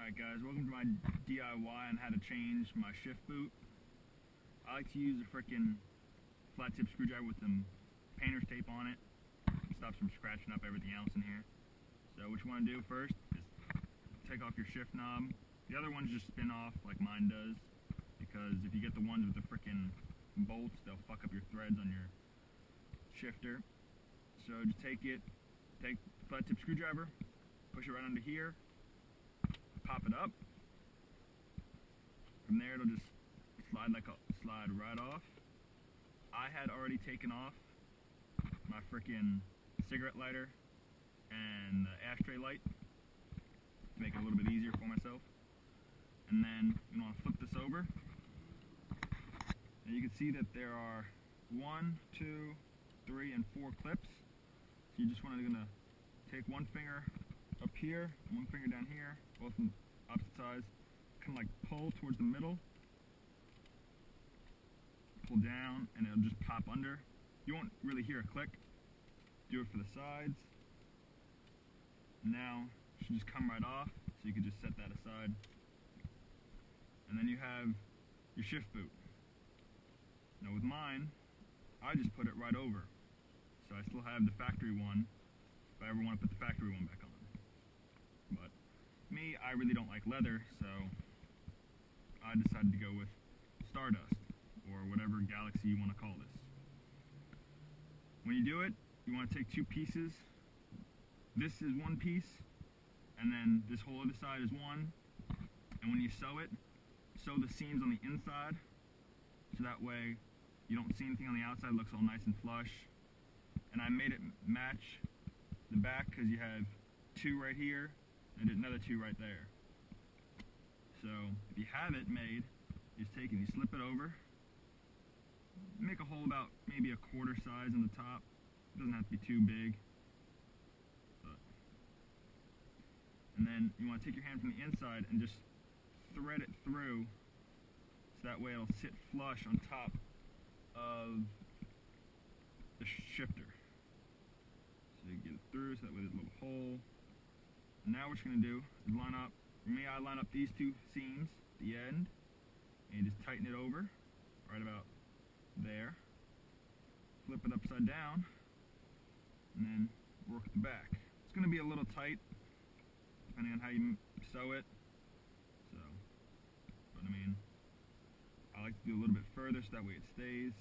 Alright guys, welcome to my DIY on how to change my shift boot. I like to use a freaking flat tip screwdriver with some painter's tape on it. It stops from scratching up everything else in here. So what you want to do first is take off your shift knob. The other ones just spin off like mine does, because if you get the ones with the freaking bolts, they'll fuck up your threads on your shifter. So just take the flat tip screwdriver, push it right under here, pop it up. From there it'll just slide right off. I had already taken off my freaking cigarette lighter and the ashtray light to make it a little bit easier for myself. And then you want to flip this over. And you can see that there are 1, 2, 3, and 4 clips. So you just want to take one finger up here, one finger down here, both on opposite sides, kind of like pull towards the middle, pull down, and it'll just pop under. You won't really hear a click. Do it for the sides. Now it should just come right off, so you can just set that aside. And then you have your shift boot. Now with mine, I just put it right over, so I still have the factory one if I ever want to put the factory one back on. But me, I really don't like leather, so I decided to go with Stardust, or whatever galaxy you want to call this. When you do it, you want to take 2 pieces. This is one piece, and then this whole other side is one. And when you sew it, sew the seams on the inside, so that way you don't see anything on the outside. It looks all nice and flush. And I made it match the back because you have 2 right here and another 2 right there. So if you have it made, you just take it and you slip it over, make a hole about maybe a quarter size in the top. It doesn't have to be too big. And then you want to take your hand from the inside and just thread it through, so that way it'll sit flush on top of the shifter. So you get it through, so that way there's a little hole. And now what you're going to do is line up, for me I line up these 2 seams at the end, and you just tighten it over, right about there. Flip it upside down, and then work the back. It's going to be a little tight, depending on how you sew it. So, but I mean, I like to do a little bit further so that way it stays.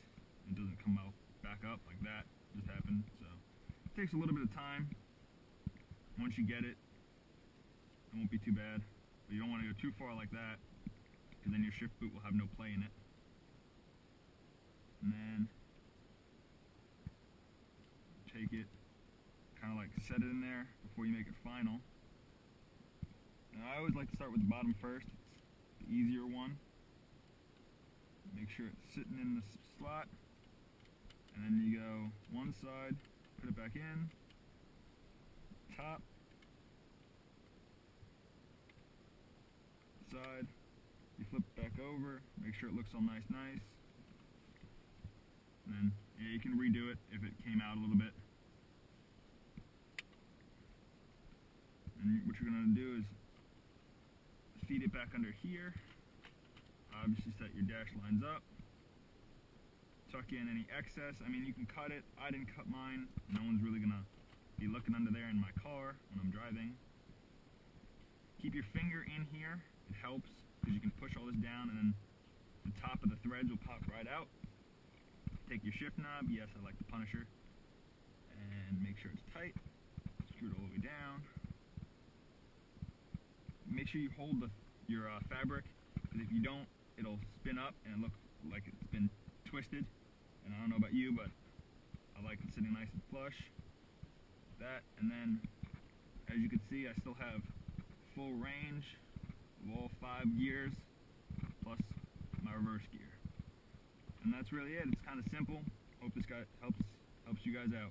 It doesn't come out back up like that just happened. So it takes a little bit of time. Once you get it, it won't be too bad. But you don't want to go too far like that, because then your shift boot will have no play in it. And then take it, kind of like set it in there before you make it final. Now I always like to start with the bottom first. It's the easier one. Make sure it's sitting in the slot, and then you go one side, put it back in, top, side, you flip it back over, make sure it looks all nice. And then, yeah, you can redo it if it came out a little bit. And what you're going to do is feed it back under here. Obviously set your dash lines up. Tuck in any excess. I mean, you can cut it. I didn't cut mine. No one's really going to be looking under there in my car when I'm driving. Keep your finger in here. It helps because you can push all this down, and then the top of the threads will pop right out. Take your shift knob. Yes, I like the Punisher. And make sure it's tight. Screw it all the way down. Make sure you hold your fabric, because if you don't, it'll spin up and look like it's been twisted. And I don't know about you, but I like it sitting nice and flush. That, and then as you can see, I still have full range of all 5 gears plus my reverse gear. And that's really it. It's kind of simple. Hope this guy helps you guys out.